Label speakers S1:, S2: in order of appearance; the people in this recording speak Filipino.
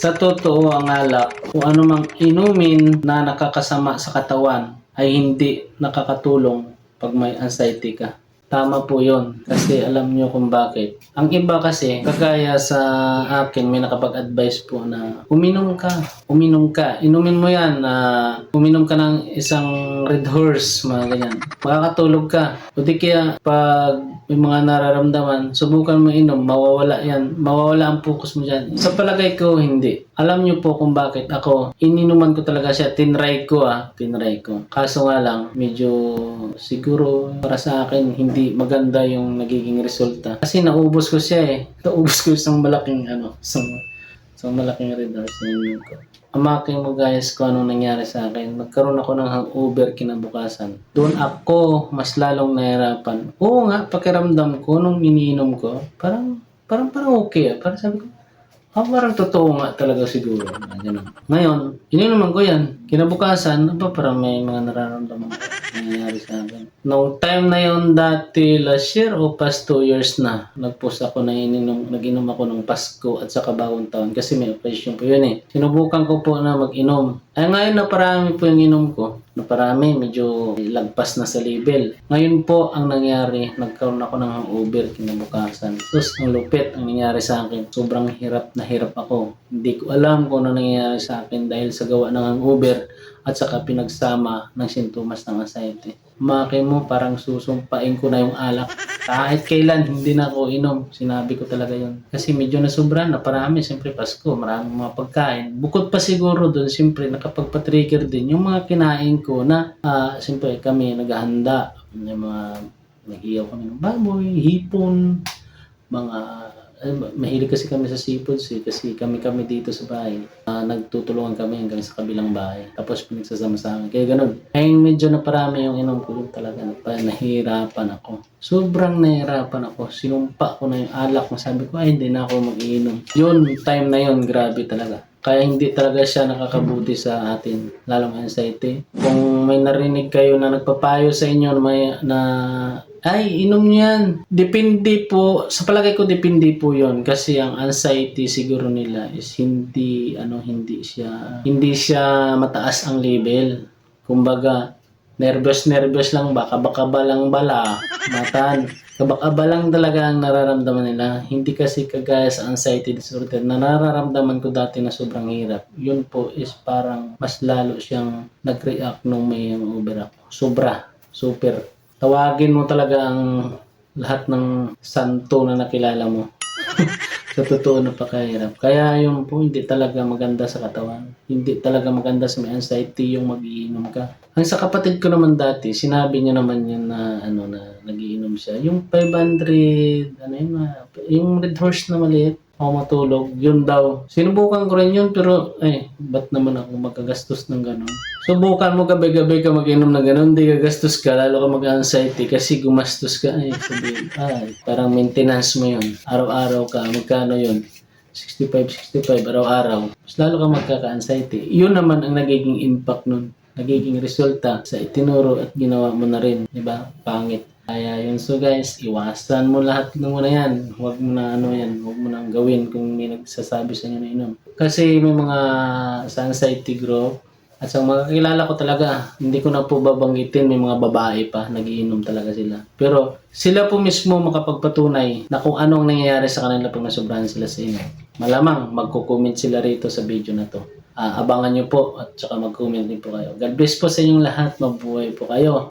S1: Sa totoo ang alak, kung ano mang inumin na nakakasama sa katawan ay hindi nakakatulong pag may anxiety ka. Tama po yun. Kasi alam nyo kung bakit. Ang iba kasi, kagaya sa akin, may nakapag-advise po na uminom ka. Uminom ka. Inumin mo yan. Uminom ka ng isang Red Horse, mga ganyan. Makakatulog ka. O di kaya, pag may mga nararamdaman, subukan mo inom, mawawala yan. Mawawala ang focus mo dyan. Sa palagay ko, hindi. Alam nyo po kung bakit ako, ininuman ko talaga siya. Tinry ko. Kaso nga lang, medyo siguro para sa akin, hindi maganda yung nagiging resulta. Kasi naubos ko siya eh. Naubos ko isang malaking isang malaking Red Horse na ininom ko. Amaking mo guys kung anong nangyari sa akin. Nagkaroon ako ng hangover kinabukasan. Doon ako mas lalong nahirapan. Oo nga, pakiramdam ko nung iniinom ko, parang okay. Parang sabi ko, parang totoo nga talaga siguro. Ganun. Ngayon, ininuman ko yan. Kinabukasan, parang may mga nararamdaman ko nangyayari sa akin. Nung time na yon dati, last year o past 2 years na, nag-post ako na nag-inom ako ng Pasko at saka bagong taon kasi may occasion po yun eh. Sinubukan ko po na mag-inom. Ay ngayon naparami po yung inom ko. Naparami, medyo lagpas na sa label. Ngayon po ang nangyari, nagkaroon ako ng hangover kinabukasan. Tapos ang lupit ang nangyari sa akin. Sobrang hirap na hirap ako. Hindi ko alam kung ano nangyayari sa akin dahil sa gawa ng hangover at saka pinagsama ng sintomas ng anxiety. Maki mo, parang susumpain ko na yung alak. Kahit kailan, hindi na ako inom. Sinabi ko talaga yun. Kasi medyo nasobra na parami. Siyempre Pasko, maraming mga pagkain. Bukod pa siguro doon, siyempre nakapagpa-trigger din yung mga kinain ko na siyempre kami naghahanda. Yung mga nag-iyaw kami ng baboy, hipon, mga mahilig kasi kami sa seafoods eh, kasi kami dito sa bahay. Nagtutulungan kami hanggang sa kabilang bahay. Tapos pinagsasama-sama. Kaya ganun. Ay medyo naparami yung inom ko talaga. Nahihirapan ako. Sobrang nahihirapan ako. Sinumpa ko na yung alak. Sabi ko, ay hindi na ako mag-iinom. Yun, time na yun, grabe talaga. Kaya hindi talaga siya nakakabuti sa atin, lalong anxiety. Kung may narinig kayo na nagpapayo sa inyo na ay, inom yan. Depende po, sa palagay ko depende po yon kasi ang anxiety siguro nila is hindi siya mataas ang level. Kumbaga, nervous lang, baka lang bala, matan. Kabak-aba lang talaga ang nararamdaman nila. Hindi kasi kagaya sa anxiety disorder na nararamdaman ko dati na sobrang hirap. Yun po is parang mas lalo siyang nag-react nung may over ako. Super. Tawagin mo talaga ang lahat ng santo na nakilala mo. Sa totoo napakahirap. Kaya yung po hindi talaga maganda sa katawan. Hindi talaga maganda sa may anxiety yung mag-iinom ka. Ang sa kapatid ko naman dati, sinabi niya naman yun na na nagiinom siya. Yung 500, yung Red Horse na maliit, ako matulog, yun daw. Sinubukan ko rin yun pero ba't naman ako magagastos ng gano'n? Subukan mo gabi-gabi ka mag-inom ng gano'n, hindi gagastos ka, lalo ka mag-anxiety kasi gumastos ka. Sabihin, parang maintenance mo yun. Araw-araw ka, magkano yun? 65 araw-araw. Mas lalo ka magkaka-anxiety. Yun naman ang nagiging impact nun. Nagiging resulta sa itinuro at ginawa mo na rin. Diba? Pangit. Kaya yun. So guys, iwasan mo lahat ng muna yan. Huwag mo na huwag mo nang gawin kung may nagsasabi sa inyo na inom. Kasi may mga sa anxiety group at sa mga kakilala ko talaga, hindi ko na po babanggitin, may mga babae pa, nagiinom talaga sila. Pero sila po mismo makapagpatunay na kung anong nangyayari sa kanila pag nasobrahan sila sa inom. Malamang magko-comment sila rito sa video na to. Abangan nyo po at saka mag-comment din po kayo. God bless po sa inyong lahat. Mabuhay po kayo.